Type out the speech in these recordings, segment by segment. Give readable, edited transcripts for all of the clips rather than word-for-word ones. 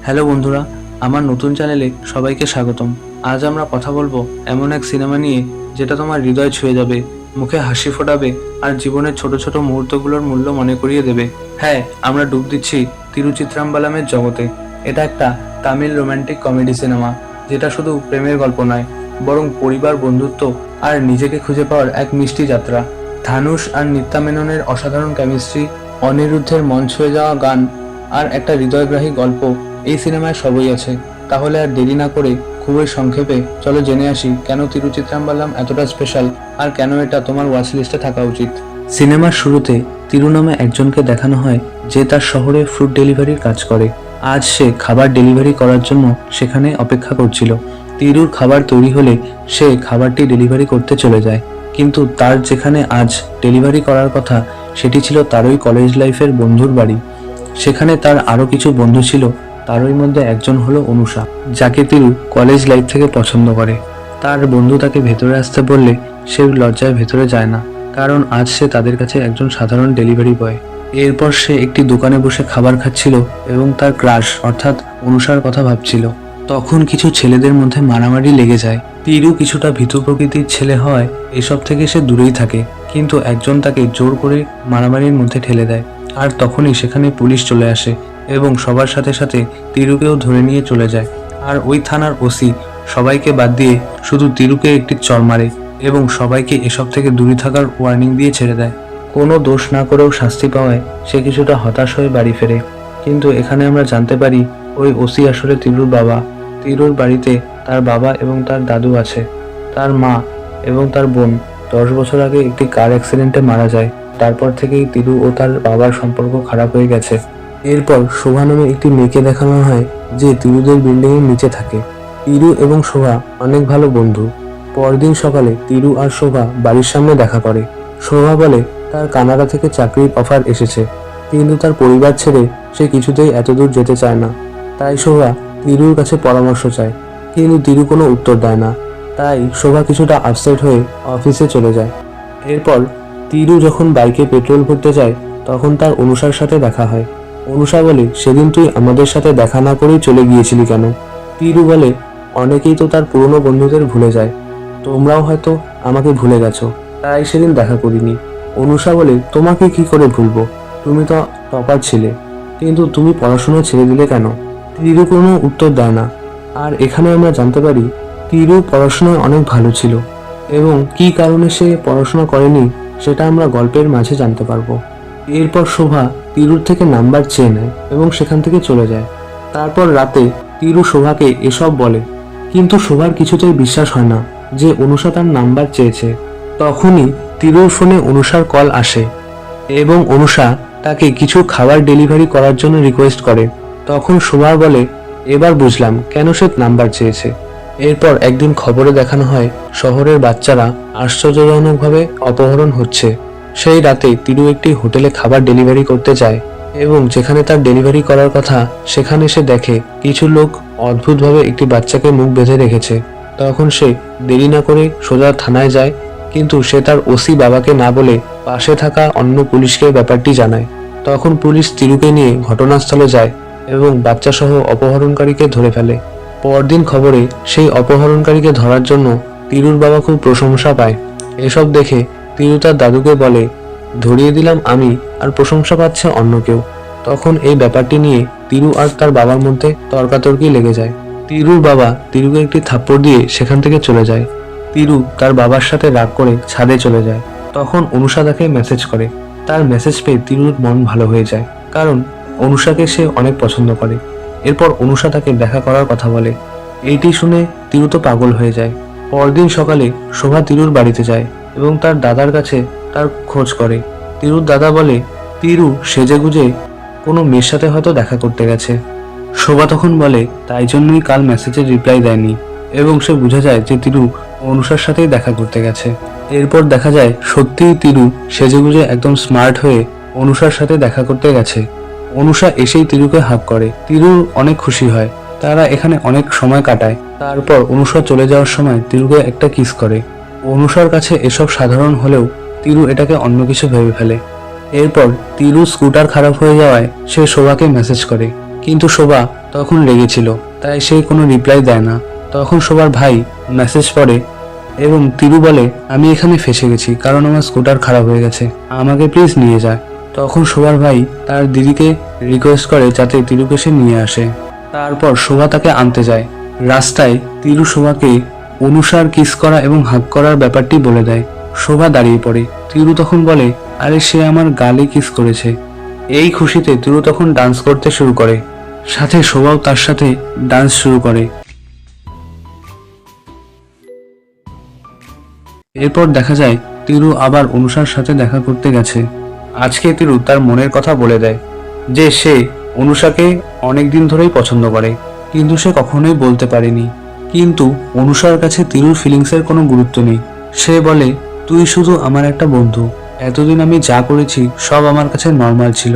Hello বন্ধুরা, আমার নতুন চ্যানেলে সবাইকে স্বাগতম। আজ আমরা কথা বলবো এমন এক সিনেমা নিয়ে যেটা তোমার হৃদয় ছুঁয়ে যাবে, মুখে হাসি ফোটাবে আর জীবনের ছোট ছোট মুহূর্তগুলোর মূল্য মনে করিয়ে দেবে। হ্যাঁ, আমরা ডুব দিচ্ছি তিরুচিত্রাম্বালামের জগতে। এটা একটা তামিল রোমান্টিক কমেডি সিনেমা, যেটা শুধু প্রেমের গল্প নয়, বরং পরিবার, বন্ধুত্ব আর নিজেকে খুঁজে পাওয়ার এক মিষ্টি যাত্রা। ধানুষ আর নিত্যা মেননের অসাধারণ কেমিস্ট্রি, অনিরুদ্ধের মন ছুঁয়ে যাওয়া গান আর একটা হৃদয়গ্রাহী গল্প এই সিনেমায় সবই আছে। তাহলে আর দেরি না করে খুবই সংক্ষেপে চলো জেনে আসি কেন তিরুচিত্রাম্বালাম এতটা স্পেশাল আর কেন এটা তোমার ওয়াচ লিস্টে থাকা উচিত। সিনেমার শুরুতে তিরু নামে একজনকে দেখানো হয় যে তার শহরে ফ্রুট ডেলিভারির কাজ করে। আজ সে খাবার ডেলিভারি করার জন্য সেখানে অপেক্ষা করছিল। তিরুর খাবার তৈরি হলে সে খাবারটি ডেলিভারি করতে চলে যায়, কিন্তু তার যেখানে আজ ডেলিভারি করার কথা সেটি ছিল তারই কলেজ লাইফের বন্ধুর বাড়ি। সেখানে তার আরো কিছু বন্ধু ছিল, তারই মধ্যে একজন হলো অনুষা, যাকে তিরু কলেজ লাইফ থেকে পছন্দ করে। তার বন্ধু তাকে ভেতরে আসতে বললে সে লজ্জায় ভেতরে যায় না, কারণ আজ সে তাদের কাছে একজন সাধারণ ডেলিভারি বয়। এরপর সে একটি দোকানে বসে খাবার খাচ্ছিল এবং তার ক্রাশ অর্থাৎ অনুষার কথা ভাবছিল। তখন কিছু ছেলেদের মধ্যে মারামারি লেগে যায়। তিরু কিছুটা ভীতু প্রকৃতির ছেলে হয়, এসব থেকে সে দূরেই থাকে, কিন্তু একজন তাকে জোর করে মারামারির মধ্যে ঠেলে দেয়। আর তখনই সেখানে পুলিশ চলে আসে এবং সবার সাথে সাথে তিরুকেও ধরে নিয়ে চলে যায়। আর ওই থানার ওসি সবাইকে বাদ দিয়ে শুধু তিরুকে একটি চড় মারে এবং সবাইকে এসব থেকে দূরে থাকার ওয়ার্নিং দিয়ে ছেড়ে দেয়। কোনো দোষ না করেও শাস্তি পাওয়ায় সে কিছুটা হতাশ হয়ে বাড়ি ফেরে। কিন্তু এখানে আমরা জানতে পারি ওই ওসি আসলে তিরুর বাবা। তিরুর বাড়িতে তার বাবা এবং তার দাদু আছে। তার মা এবং তার বোন 10 বছর আগে একটি কার অ্যাক্সিডেন্টে মারা যায়। তারপর থেকেই তিরু ও তার বাবার সম্পর্ক খারাপ হয়ে গেছে। এরপর শোভা নামে একটি মেয়েকে দেখানো হয় যে তিরুদের বিল্ডিং এর নিচে থাকে। তিরু এবং শোভা অনেক ভালো বন্ধু। পরদিন সকালে তিরু আর শোভা বাড়ির সামনে দেখা করে। শোভা বলে তার কানাডা থেকে চাকরির অফার এসেছে, কিন্তু তার পরিবার ছেড়ে সে কিছুতেই এতদূর যেতে চায় না। তাই শোভা তিরুর কাছে পরামর্শ চায়, কিন্তু তিরু কোনো উত্তর দেয় না। তাই শোভা কিছুটা আপসেট হয়ে অফিসে চলে যায়। এরপর তিরু যখন বাইকে পেট্রোল ভরতে যায় তখন তার অনুষার সাথে দেখা হয়। অনুষা বলে, সেদিন তুই আমাদের সাথে দেখা না করেই চলে গিয়েছিলি কেন? তিরু বলে, অনেকেই তো তার পুরনো বন্ধুদের ভুলে যায়, তোমরাও হয়তো আমাকে ভুলে গেছো, তাই সেদিন দেখা করিনি। অনুষা বলে, তোমাকে কি করে ভুলবো, তুমি তো টপার ছিলে, কিন্তু তুমি পড়াশোনা ছেড়ে দিলে কেন? তিরু কোনো উত্তর দেয় না। আর এখানে আমরা জানতে পারি তিরু পড়াশোনায় অনেক ভালো ছিল এবং কী কারণে সে পড়াশোনা করেনি সেটা আমরা গল্পের মাঝে জানতে পারবো। এরপর শোভা তিরুর থেকে নাম্বার চেয়ে নেয় এবং সেখান থেকে চলে যায়। তারপর রাতে তিরু শোভাকে এসব বলে, কিন্তু শোভার কিছুতেই বিশ্বাস হয় না যে অনুষা তার নাম্বার চেয়েছে। তখনই তিরুর ফোনে অনুষার কল আসে এবং অনুষা তাকে কিছু খাবার ডেলিভারি করার জন্য রিকোয়েস্ট করে। তখন শোভা বলে, এবার বুঝলাম কেন সে নাম্বার চেয়েছে। এরপর একদিন খবরে দেখানো হয় শহরের বাচ্চারা আশ্চর্যজনকভাবে অপহরণ হচ্ছে। সেই রাতে তিরু একটি হোটেলে খাবার ডেলিভারি করতে যায় এবং যেখানে তার ডেলিভারি করার কথা সেখানে সে দেখে কিছু লোক অদ্ভুতভাবে একটি বাচ্চাকে মুখ বেঁধে রেখেছে। তখন সে দেরি না করে সোজা থানায় যায়, কিন্তু সে তার ওসি বাবাকে না বলে পাশে থাকা অন্য পুলিশকে ব্যাপারটি জানায়। তখন পুলিশ তিরুকে নিয়ে ঘটনাস্থলে যায় এবং বাচ্চাসহ অপহরণকারীকে ধরে ফেলে। পরদিন খবরে সেই অপহরণকারীকে ধরার জন্য তিরুর বাবা খুব প্রশংসা পায়। এসব দেখে তিরু তার দাদুকে বলে, ধরিয়ে দিলাম আমি, আর প্রশংসা পাচ্ছে অন্য কেউ। তখন এই ব্যাপারটি নিয়ে তিরু আর তার বাবার মধ্যে তর্কাতর্কি লেগে যায়। তিরুর বাবা তিরুকে একটি থাপ্পড় দিয়ে সেখান থেকে চলে যায়। তিরু তার বাবার সাথে রাগ করে ছাদে চলে যায়। তখন অনুষা তাকে মেসেজ করে। তার মেসেজ পেয়ে তিরুর মন ভালো হয়ে যায়, কারণ অনুষাকে সে অনেক পছন্দ করে। এরপর অনুষা তাকে দেখা করার কথা বলে। এইটি শুনে তিরু তো পাগল হয়ে যায়। পরদিন সকালে শোভা তিরুর বাড়িতে যায় এবং তার দাদার কাছে তার খোঁজ করে। তিরুর দাদা বলে, তিরু সেজেগুজে কোনো মেয়ের সাথে হয়তো দেখা করতে গেছে। শোভা তখন বলে, তাই জন্যই কাল মেসেজের রিপ্লাই দেয়নি, এবং সে বুঝে যায় যে তিরু অনুষার সাথেই দেখা করতে গেছে। এরপর দেখা যায় সত্যিই তিরু সেজেগুজে একদম স্মার্ট হয়ে অনুষার সাথে দেখা করতে গেছে। অনুষা এসেই তিরুকে হাগ করে। তিরু অনেক খুশি হয়। তারা এখানে অনেক সময় কাটায়। তারপর অনুষা চলে যাওয়ার সময় তিরুকে একটা কিস করে। অনুষার কাছে এসব সাধারণ হলেও তিরু এটাকে অন্য কিছু ভেবে ফেলে। এরপর তিরু স্কুটার খারাপ হয়ে যাওয়ায় সে শোভাকে মেসেজ করে, কিন্তু শোভা তখন রেগেছিল, তাই সে কোনো রিপ্লাই দেয় না। তখন শোভার ভাই মেসেজ পড়ে এবং তিরু বলে, আমি এখানে ফেসে গেছি কারণ আমার স্কুটার খারাপ হয়ে গেছে, আমাকে প্লিজ নিয়ে যায়। তখন শোভার ভাই তার দিদিকে রিকোয়েস্ট করে যাতে তিরুকে সে নিয়ে আসে। তারপর শোভা তাকে আনতে যায়। রাস্তায় তিরু শোভাকে অনুসার কিস করা এবং হাগ করার ব্যাপারটি বলে দেয়। শোভা দাঁড়িয়ে পড়ে। তিরু তখন বলে, আরে সে আমার গালে কিস করেছে। এই খুশিতে তিরু তখন ডান্স করতে শুরু করে, সাথে শোভাও তার সাথে ডান্স শুরু করে। এরপর দেখা যায় তিরু আবার অনুষার সাথে দেখা করতে গেছে। আজকে তিরু তার মনের কথা বলে দেয় যে সে অনুষাকে অনেকদিন ধরেই পছন্দ করে, কিন্তু সে কখনোই বলতে পারেনি। কিন্তু অনুষার কাছে তিরুর ফিলিংসের কোনো গুরুত্ব নেই। সে বলে, তুই শুধু আমার একটা বন্ধু, এতদিন আমি যা করেছি সব আমার কাছে নর্মাল ছিল।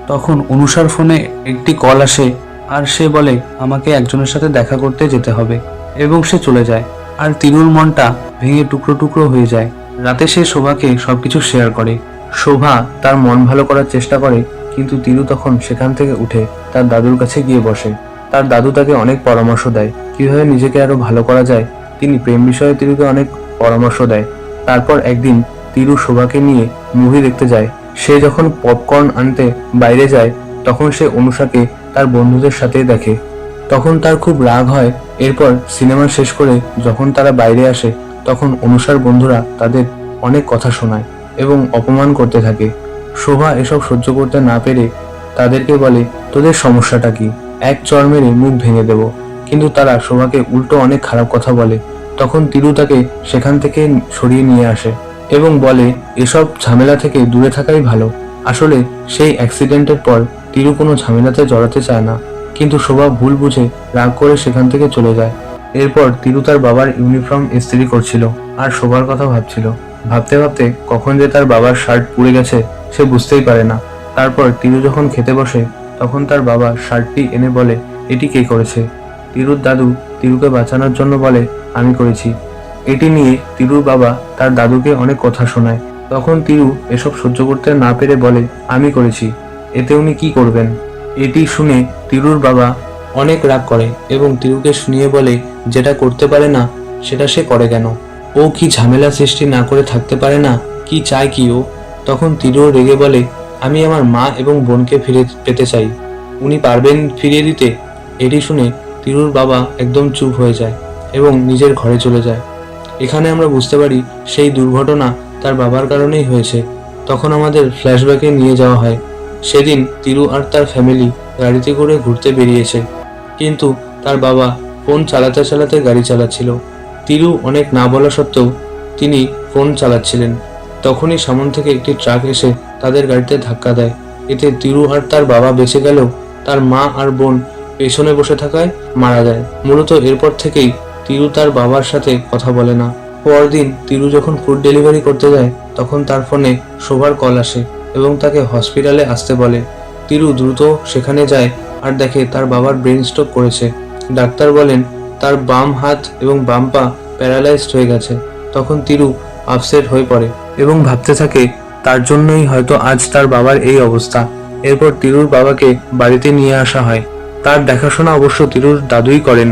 তখন অনুষার ফোনে একটি কল আসে আর সে বলে আমাকে একজনের সাথে দেখা করতে যেতে হবে, এবং সে চলে যায়। আর তিরুর মনটা ভেঙে টুকরো টুকরো হয়ে যায়। রাতে সে শোভাকে সবকিছু শেয়ার করে। শোভা তার মন ভালো করার চেষ্টা করে, কিন্তু তিরু তখন সেখান থেকে উঠে তার দাদুর কাছে গিয়ে বসে। তার দাদু তাকে অনেক পরামর্শ দেয় কিভাবে নিজেকে আরো ভালো করা যায়। তিনি প্রেম বিষয়ে তিরুকে অনেক পরামর্শ দেয়। তারপর একদিন তিরু শোভাকে নিয়ে মুভি দেখতে যায়। সে যখন পপকর্ন আনতে বাইরে যায় তখন সে অনুষাকে তার বন্ধুদের সাথে দেখে। তখন তার খুব রাগ হয়। এরপর সিনেমা শেষ করে যখন তারা বাইরে আসে তখন অনুষার বন্ধুরা তাদের অনেক কথা শোনায় এবং অপমান করতে থাকে। শোভা এসব সহ্য করতে না পেরে তাদেরকে বলে, তোদের সমস্যাটা কি, এক চড় মেরে মুখ ভেঙে দেব। কিন্তু তারা শোভাকে উল্টো অনেক খারাপ কথা বলে। তখন তিরু তাকে সেখান থেকে সরিয়ে নিয়ে আসে এবং বলে এসব ঝামেলা থেকে দূরে থাকাই ভালো। আসলে সেই অ্যাক্সিডেন্টের পর তিরু কোনো ঝামেলাতে জড়াতে চায় না, কিন্তু শোভা ভুল বুঝে রাগ করে সেখান থেকে চলে যায়। এরপর তিরু তার বাবার ইউনিফর্ম ইস্ত্রি করছিল আর শোভার কথা ভাবছিল। ভাবতে ভাবতে কখন যে তার বাবার শার্ট পুড়ে গেছে সে বুঝতেই পারে না। তারপর তিরু যখন খেতে বসে তখন তার বাবা শার্টটি এনে বলে, এটি কে করেছে? তিরুর দাদু তিরুকে বাঁচানোর জন্য বলে, আমি করেছি। এটি নিয়ে তিরুর বাবা তার দাদুকে অনেক কথা শোনায়। তখন তিরু এসব সহ্য করতে না পেরে বলে, আমি করেছি, এতে উনি কি করবেন? এটি শুনে তিরুর বাবা অনেক রাগ করে এবং তিরুকে শুনিয়ে বলে, যেটা করতে পারে না সেটা সে করে কেন? ও কি ঝামেলা সৃষ্টি না করে থাকতে পারে না? কি চায় কি ও? তখন তিরু রেগে বলে, আমি আমার মা এবং বোনকে ফিরে পেতে চাই, উনি পারবেন ফিরিয়ে দিতে? এটি শুনে তিরুর বাবা একদম চুপ হয়ে যায় এবং নিজের ঘরে চলে যায়। এখানে আমরা বুঝতে পারি সেই দুর্ঘটনা তার বাবার কারণেই হয়েছে। তখন আমাদের ফ্ল্যাশব্যাকে নিয়ে যাওয়া হয়। সেদিন তিরু আর তার ফ্যামিলি গাড়িতে করে ঘুরতে বেরিয়েছে, কিন্তু তার বাবা ফোন চালাতে চালাতে গাড়ি চালাচ্ছিল। তিরু অনেক না বলা সত্ত্বেও তিনি ফোন চালাচ্ছিলেন। তখনই সামনে থেকে একটি ট্রাক এসে তাদের গাড়িতে ধাক্কা দেয়। এতে তিরু আর তার বাবা বেঁচে গেলেও তার মা আর বোন পেছনে বসে থাকায় মারা যায়। মূলত এরপর থেকেই তিরু তার বাবার সাথে কথা বলে না। পরদিন তিরু যখন ফুড ডেলিভারি করতে যায় তখন তার ফোনে শোভার কল আসে এবং তাকে হসপিটালে আসতে বলে। তিরু দ্রুত সেখানে যায় আর দেখে তার বাবার ব্রেন স্ট্রোক করেছে। ডাক্তার বলেন তার বাম হাত এবং বাম পা প্যারালাইজড হয়ে গেছে। তখন তিরু আপসেট হয়ে পড়ে এবং ভাবতে থাকে তার জন্যই হয়তো আজ তার বাবার এই অবস্থা। এরপর তিরুর বাবাকে বাড়িতে নিয়ে আসা হয়। তার দেখাশোনা অবশ্য তিরুর দাদুই করেন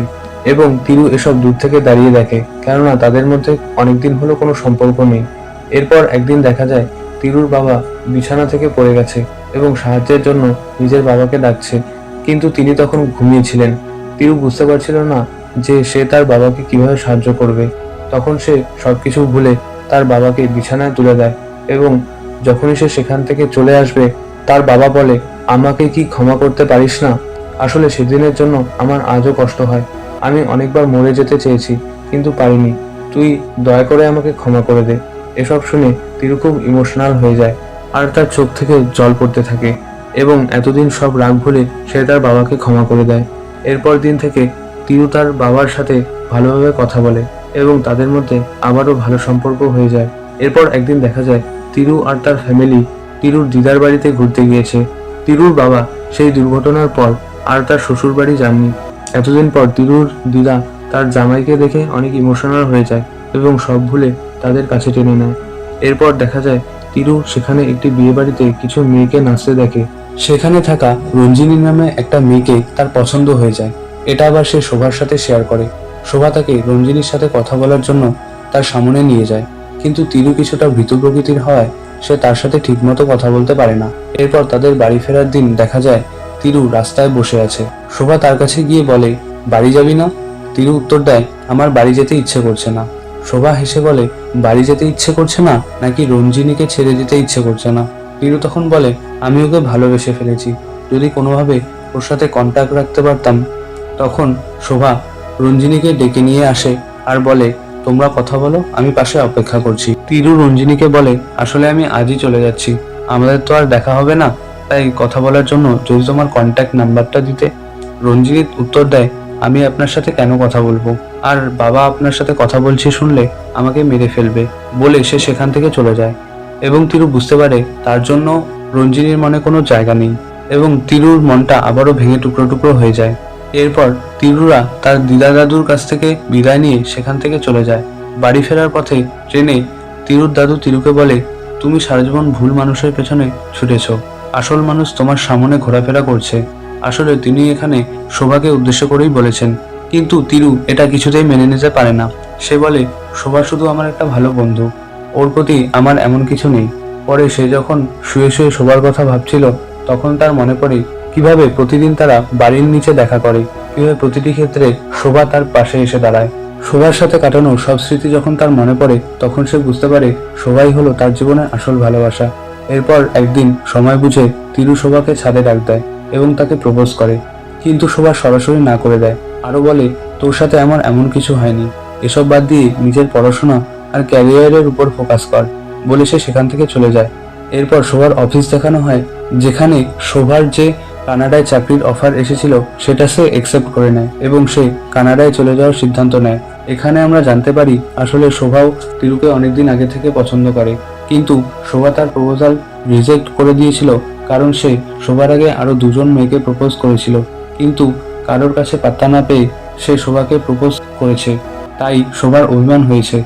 এবং তিরু এসব দূর থেকে দাঁড়িয়ে দেখে, কেননা তাদের মধ্যে অনেকদিন হলো কোনো সম্পর্ক নেই। এরপর একদিন দেখা যায় তিরুর বাবা বিছানা থেকে পড়ে গেছে এবং সাহায্যের জন্য নিজের বাবাকে ডাকছে, কিন্তু তিনি তখন ঘুমিয়েছিলেন। তিরু বুঝতে পারছিল না যে সে তার বাবাকে কিভাবে সাহায্য করবে। তখন সে সবকিছু ভুলে তার বাবাকে বিছানায় তুলে দেয় এবং যখনই সে সেখান থেকে চলে আসবে তার বাবা বলে, আমাকে কি ক্ষমা করতে পারিস না? আসলে সেদিনের জন্য আমার আজও কষ্ট হয়। আমি অনেকবার মরে যেতে চেয়েছি কিন্তু পারিনি, তুই দয়া করে আমাকে ক্ষমা করে দে। এসব শুনে তিরু খুব ইমোশনাল হয়ে যায় আর তার চোখ থেকে জল পড়তে থাকে এবং এতদিন সব রাগ ভুলে সে তার বাবাকে ক্ষমা করে দেয়। এরপর দিন থেকে তিরু তার বাবার সাথে ভালোভাবে কথা বলে এবং তাদের মধ্যে আবারও ভালো সম্পর্ক হয়ে যায়। এরপর একদিন দেখা যায় তিরু আর তার ফ্যামিলি তিরুর দিদার বাড়িতে ঘুরতে গিয়েছে। তিরুর বাবা সেই দুর্ঘটনার পর আর তার শ্বশুর বাড়ি যাননি। এতদিন পর তিরুর দিদা তার জামাইকে দেখে অনেক ইমোশনাল হয়ে যায় এবং সব ভুলে তাদের কাছে টেনে নেয়। এরপর দেখা যায় তিরু সেখানে একটি বিয়ে বাড়িতে কিছু মেয়েকে নাচতে দেখে। সেখানে থাকা রঞ্জিনী নামে একটা মেয়েকে তার পছন্দ হয়ে যায়। এটা আবার সে শোভার সাথে শেয়ার করে। শোভা তাকে রঞ্জিনীর সাথে কথা বলার জন্য তার সামনে নিয়ে যায়, কিন্তু তিরু কিছুটা ভীতু প্রকৃতির হওয়ায় সে তার সাথে ঠিকমতো কথা বলতে পারে না। এরপর তাদের বাড়ি ফেরার দিন দেখা যায় তিরু রাস্তায় বসে আছে। শোভা তার কাছে গিয়ে বলে, বাড়ি যাবি না? তিরু উত্তর দেয়, আমার বাড়ি যেতে ইচ্ছে করছে না। শোভা হেসে বলে, বাড়ি যেতে ইচ্ছে করছে না নাকি রঞ্জিনীকে ছেড়ে দিতে ইচ্ছে করছে না? তিরু তখন বলে, আমি ওকে ভালোবেসে ফেলেছি, যদি কোনোভাবে ওর সাথে কন্ট্যাক্ট রাখতে পারতাম। তখন শোভা রঞ্জিনীকে ডেকে নিয়ে আসে আর বলে, তোমরা কথা বলো, আমি পাশে অপেক্ষা করছি। তিরু রঞ্জিনীকে বলে, আসলে আমি আজই চলে যাচ্ছি, আমাদের তো আর দেখা হবে না, তাই কথা বলার জন্য যদি তোমার কন্ট্যাক্ট নাম্বারটা দিতে। রঞ্জিনী উত্তর দেয়, আমি আপনার সাথে কেন কথা বলবো, আর বাবা আপনার সাথে কথা বলছি শুনলে আমাকে মেরে ফেলবে, বলে সে সেখান থেকে চলে যায়। এবং তিরু বুঝতে পারে তার জন্য রঞ্জিনীর মনে কোনো জায়গা নেই, এবং তিরুর মনটা আবারও ভেঙে টুকরো টুকরো হয়ে যায়। এরপর তিরুরা তার দিদা দাদুর কাছ থেকে বিদায় নিয়ে সেখান থেকে চলে যায়। বাড়ি ফেরার পথে ট্রেনে তিরুর দাদু তিরুকে বলে, তুমি সারা জীবন ভুল মানুষের পেছনে ছুটেছ, আসল মানুষ তোমার সামনে ঘোরাফেরা করছে। আসলে তিনি এখানে শোভাকে উদ্দেশ্য করেই বলেছেন, কিন্তু তিরু এটা কিছুতেই মেনে নিতে পারে না। সে বলে, শোভা শুধু আমার একটা ভালো বন্ধু, ওর প্রতি আমার এমন কিছু নেই। পরে সে যখন শুয়ে শুয়ে শোভার কথা ভাবছিল, তখন তার মনে পড়ে কিভাবে প্রতিদিন তারা বাড়ির নিচে দেখা করে, কিভাবে প্রতিটি ক্ষেত্রে শোভা তার পাশে এসে দাঁড়ায়। শোভার সাথে কাটানো সব স্মৃতি যখন তার মনে পড়ে, তখন সে বুঝতে পারে শোভাই হলো তার জীবনের আসল ভালোবাসা। এরপর একদিন সময় বুঝে তিরু শোভাকে ছাদে ডাক দেয় এবং তাকে প্রপোজ করে, কিন্তু শোভা সরাসরি না করে দেয়। আরো বলে, তোর সাথে আমার এমন কিছু হয়নি, এসব বাদ দিয়ে নিজের পড়াশোনা আর ক্যারিয়ারের উপর ফোকাস কর, বলে সে সেখান থেকে চলে যায়। এরপর শোভার অফিস দেখানো হয়, যেখানে শোভার যে কানাডায় চাকরির অফার এসেছিল সেটা সে একসেপ্ট করে নেয় এবং সে কানাডায় চলে যাওয়ার সিদ্ধান্ত নেয়। এখানে আমরা জানতে পারি আসলে শোভাও তিরুকে অনেকদিন আগে থেকে পছন্দ করে, কিন্তু শোভা তার প্রপোজাল রিজেক্ট করে দিয়েছিল, কারণ সে শোভার আগে আরো দুজন মেয়েকে প্রপোজ করেছিল, কিন্তু কারোর কাছে পাত্তা না পেয়ে সে শোভাকে প্রপোজ করেছে, তাই শোভার অভিমান হয়েছে।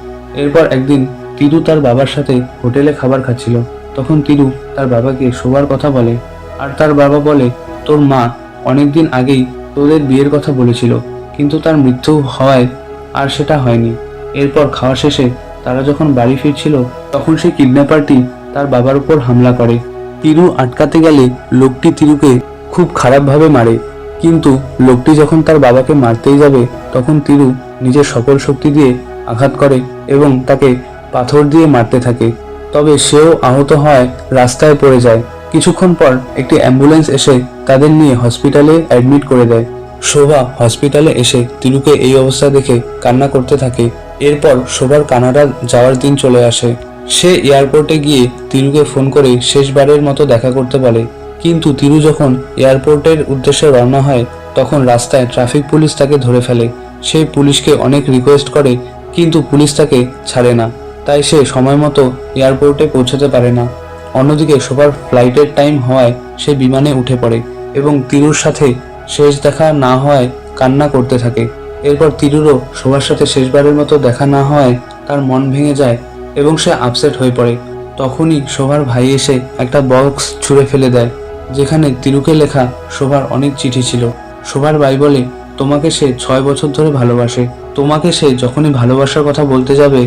এরপর একদিন তিরু তার বাবার সাথে হোটেলে খাবার খাচ্ছিল, তখন তিরু তার বাবাকে শোভার কথা বলে, আর তার বাবা বলে, তোর মা অনেকদিন আগেই তোদের বিয়ের কথা বলেছিল, কিন্তু তার মৃত্যু হওয়ায় আর সেটা হয়নি। এরপর খাওয়া শেষে তারা যখন বাড়ি ফিরছিল, তখন সেই কিডন্যাপারটি তার বাবার উপর হামলা করে। তিরু আটকাতে গেলে লোকটি তিরুকে খুব খারাপভাবে মারে, কিন্তু লোকটি যখন তার বাবাকে মারতেই যাবে, তখন তিরু নিজের সকল শক্তি দিয়ে আঘাত করে এবং তাকে পাথর দিয়ে মারতে থাকে। তবে সেও আহত হয়, রাস্তায় পড়ে যায়। কিছুক্ষণ পর একটি অ্যাম্বুলেন্স এসে তাদের নিয়ে হসপিটালে অ্যাডমিট করে দেয়। শোভা হসপিটালে এসে তিরুকে এই অবস্থা দেখে কান্না করতে থাকে। এরপর শোভার কানাডা যাওয়ার দিন চলে আসে। সে এয়ারপোর্টে গিয়ে তিরুকে ফোন করে শেষবারের মতো দেখা করতে বলে, কিন্তু তিরু যখন এয়ারপোর্টের উদ্দেশ্যে রওনা হয়, তখন রাস্তায় ট্রাফিক পুলিশ তাকে ধরে ফেলে। সে পুলিশকে অনেক রিকোয়েস্ট করে, কিন্তু পুলিশ তাকে ছাড়ে না, তাই সে সময় মতো এয়ারপোর্টে পৌঁছতে পারে না। অন্যদিকে শোভার ফ্লাইটের টাইম হওয়ায় সে বিমানে উঠে পড়ে এবং তিরুর সাথে শেষ দেখা না হওয়ায় কান্না করতে থাকে। এরপর তিরুরও শোভার সাথে শেষবারের মতো দেখা না হওয়ায় তার মন ভেঙে যায় এবং সে আপসেট হয়ে পড়ে। তখনই শোভার ভাই এসে একটা বক্স ছুঁড়ে ফেলে দেয়, যেখানে তিরুকে লেখা শোভার অনেক চিঠি ছিল। শোভার ভাই বলে, তোমাকে সে 6 বছর ধরে ভালোবাসে, তোমাকে সে যখনই ভালোবাসার কথা বলতে যাবে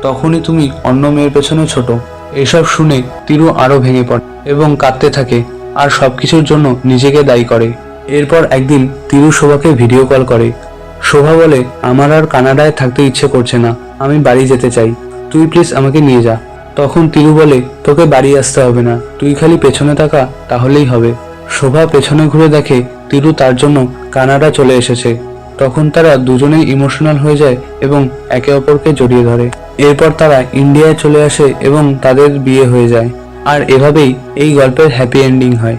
তখনই তুমি অন্য মেয়ের পেছনে ছোট। এসব শুনে তিরু আরো ভেঙে পড়ে এবং কাঁদতে থাকে আর সবকিছুর জন্য নিজেকে দায়ী করে। এরপর একদিন তিরু শোভাকে ভিডিও কল করে। শোভা বলে, আমার আর কানাডায় থাকতে ইচ্ছে করছে না, আমি বাড়ি যেতে চাই, তুই প্লিজ আমাকে নিয়ে যা। তখন তিরু বলে, তোকে বাড়ি আসতে হবে না, তুই খালি পেছনে তাকা, তাহলেই হবে। শোভা পেছনে ঘুরে দেখে তিরু তার জন্য কানাডা চলে এসেছে। তখন তারা দুজনেই ইমোশনাল হয়ে যায় এবং একে অপরকে জড়িয়ে ধরে। এরপর তারা ইন্ডিয়ায় চলে আসে এবং তাদের বিয়ে হয়ে যায়। আর এভাবেই এই গল্পের হ্যাপি এন্ডিং হয়।